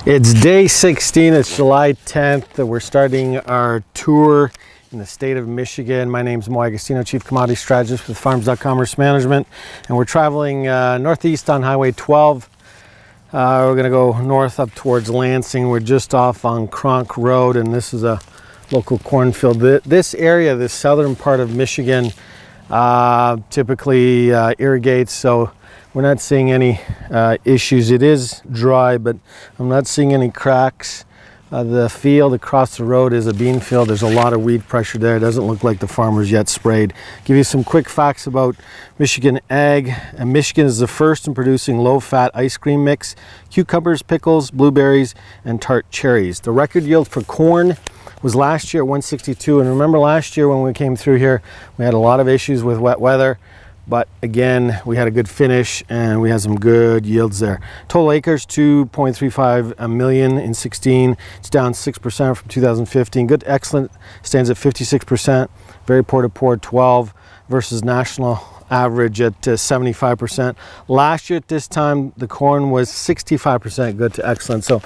It's day 16, it's July 10th. We're starting our tour in the state of Michigan. My name is Mo Agostino, Chief Commodity Strategist with Farms.com Risk Management. And we're traveling northeast on Highway 12. We're gonna go north up towards Lansing. We're just off on Cronk Road, and this is a local cornfield. This area, this southern part of Michigan, typically irrigates, so we're not seeing any issues. It is dry, but I'm not seeing any cracks. The field across the road is a bean field. There's a lot of weed pressure there. It doesn't look like the farmer's yet sprayed. Give you some quick facts about Michigan ag. Michigan is the first in producing low-fat ice cream mix, cucumbers, pickles, blueberries, and tart cherries. The record yield for corn was last year at 162. And remember last year when we came through here, we had a lot of issues with wet weather. But again, we had a good finish and we had some good yields there. Total acres, 2.35 million in 16. It's down 6% from 2015. Good to excellent stands at 56%. Very poor to poor, 12 versus national average at 75%. Last year at this time, the corn was 65% good to excellent. So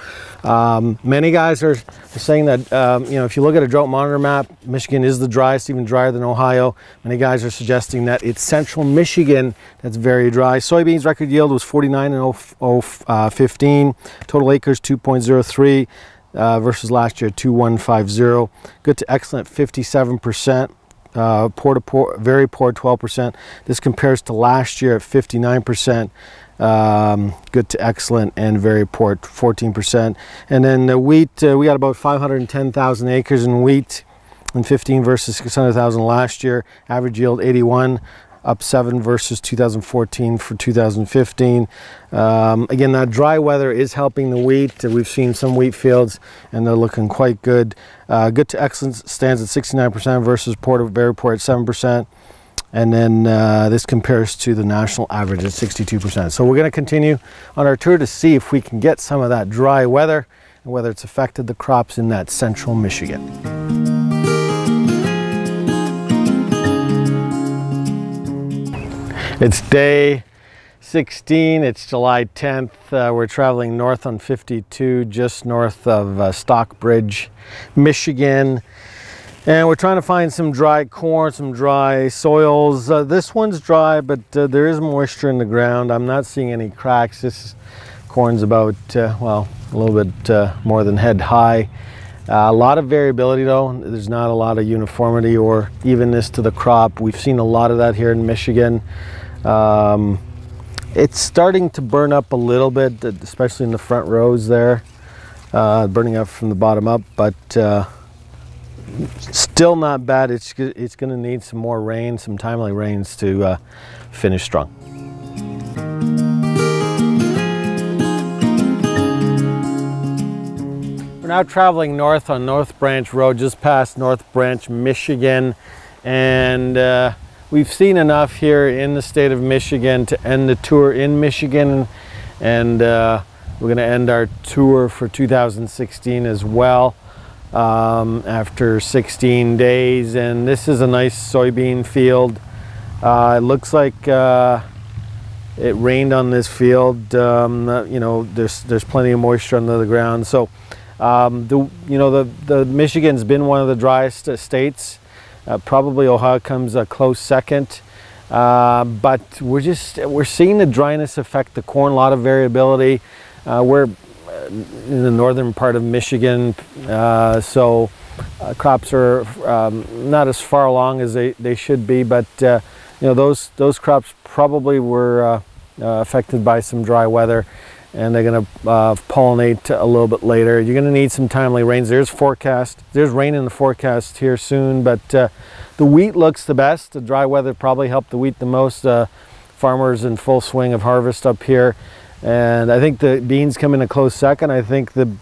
many guys are saying that, you know, if you look at a drought monitor map, Michigan is the driest, even drier than Ohio. Many guys are suggesting that it's central Michigan that's very dry. Soybeans record yield was 49 in 15. Total acres 2.03 versus last year 2.150. Good to excellent 57%. Poor to poor, very poor 12%. This compares to last year at 59%. Good to excellent and very poor 14%. And then the wheat, we got about 510,000 acres in wheat in 15 versus 600,000 last year. Average yield 81, up 7 versus 2014 for 2015. Again, that dry weather is helping the wheat. We've seen some wheat fields and they're looking quite good. Good to excellent stands at 69% versus poor to very poor at 7%. And then this compares to the national average at 62%. So we're going to continue on our tour to see if we can get some of that dry weather and whether it's affected the crops in that central Michigan. It's day 16, it's July 10th. We're traveling north on 52, just north of Stockbridge, Michigan. And we're trying to find some dry corn, some dry soils. This one's dry, but there is moisture in the ground. I'm not seeing any cracks. This corn's about, well, a little bit more than head high. A lot of variability though. There's not a lot of uniformity or evenness to the crop. We've seen a lot of that here in Michigan. It's starting to burn up a little bit, especially in the front rows there, burning up from the bottom up, but still not bad. It's going to need some more rain, some timely rains to finish strong. We're now traveling north on North Branch Road, just past North Branch, Michigan, and we've seen enough here in the state of Michigan to end the tour in Michigan, and we're going to end our tour for 2016 as well after 16 days. And this is a nice soybean field. It looks like it rained on this field. You know, there's plenty of moisture under the ground. So the Michigan's been one of the driest states. Probably Ohio comes a close second, but we're seeing the dryness affect the corn. A lot of variability. We're in the northern part of Michigan, so crops are not as far along as they should be. But you know, those crops probably were affected by some dry weather, and they're going to pollinate a little bit later. You're going to need some timely rains. There's rain in the forecast here soon, but the wheat looks the best. The dry weather probably helped the wheat the most. Farmers in full swing of harvest up here, and I think the beans come in a close second. I think there's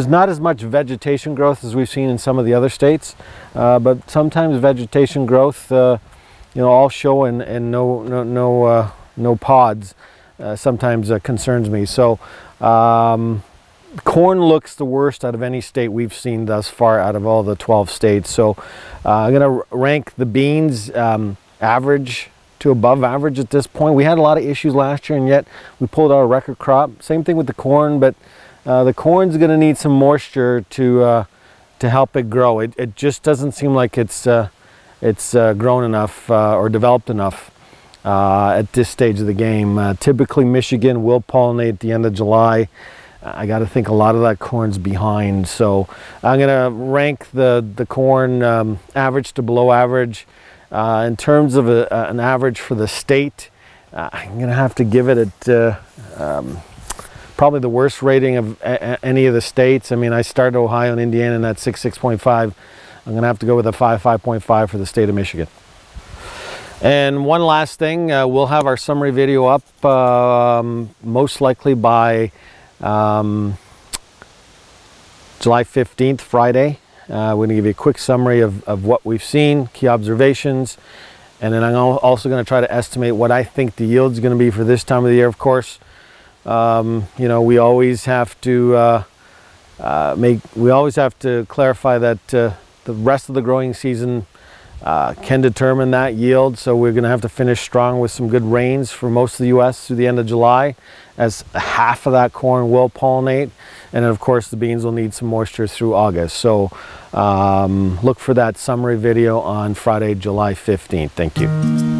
not as much vegetation growth as we've seen in some of the other states, but sometimes vegetation growth, you know, all show and no pods sometimes concerns me. So corn looks the worst out of any state we've seen thus far out of all the 12 states. So I'm going to rank the beans average to above average at this point. We had a lot of issues last year, and yet we pulled out a record crop. Same thing with the corn, but the corn's going to need some moisture to help it grow. It just doesn't seem like it's grown enough or developed enough at this stage of the game. Typically, Michigan will pollinate at the end of July. I got to think a lot of that corn's behind. So I'm going to rank the corn average to below average. In terms of an average for the state, I'm going to have to give it probably the worst rating of any of the states. I mean, I started Ohio and Indiana in that 6.5. I'm going to have to go with a 5.5 for the state of Michigan. And one last thing, we'll have our summary video up most likely by July 15th, Friday. We're going to give you a quick summary of what we've seen, key observations, and then I'm also going to try to estimate what I think the yield is going to be for this time of the year. Of course, you know, we always have to clarify that the rest of the growing season can determine that yield. So we're going to have to finish strong with some good rains for most of the U.S. through the end of July, as half of that corn will pollinate, and then of course the beans will need some moisture through August. So look for that summary video on Friday, July 15th. Thank you.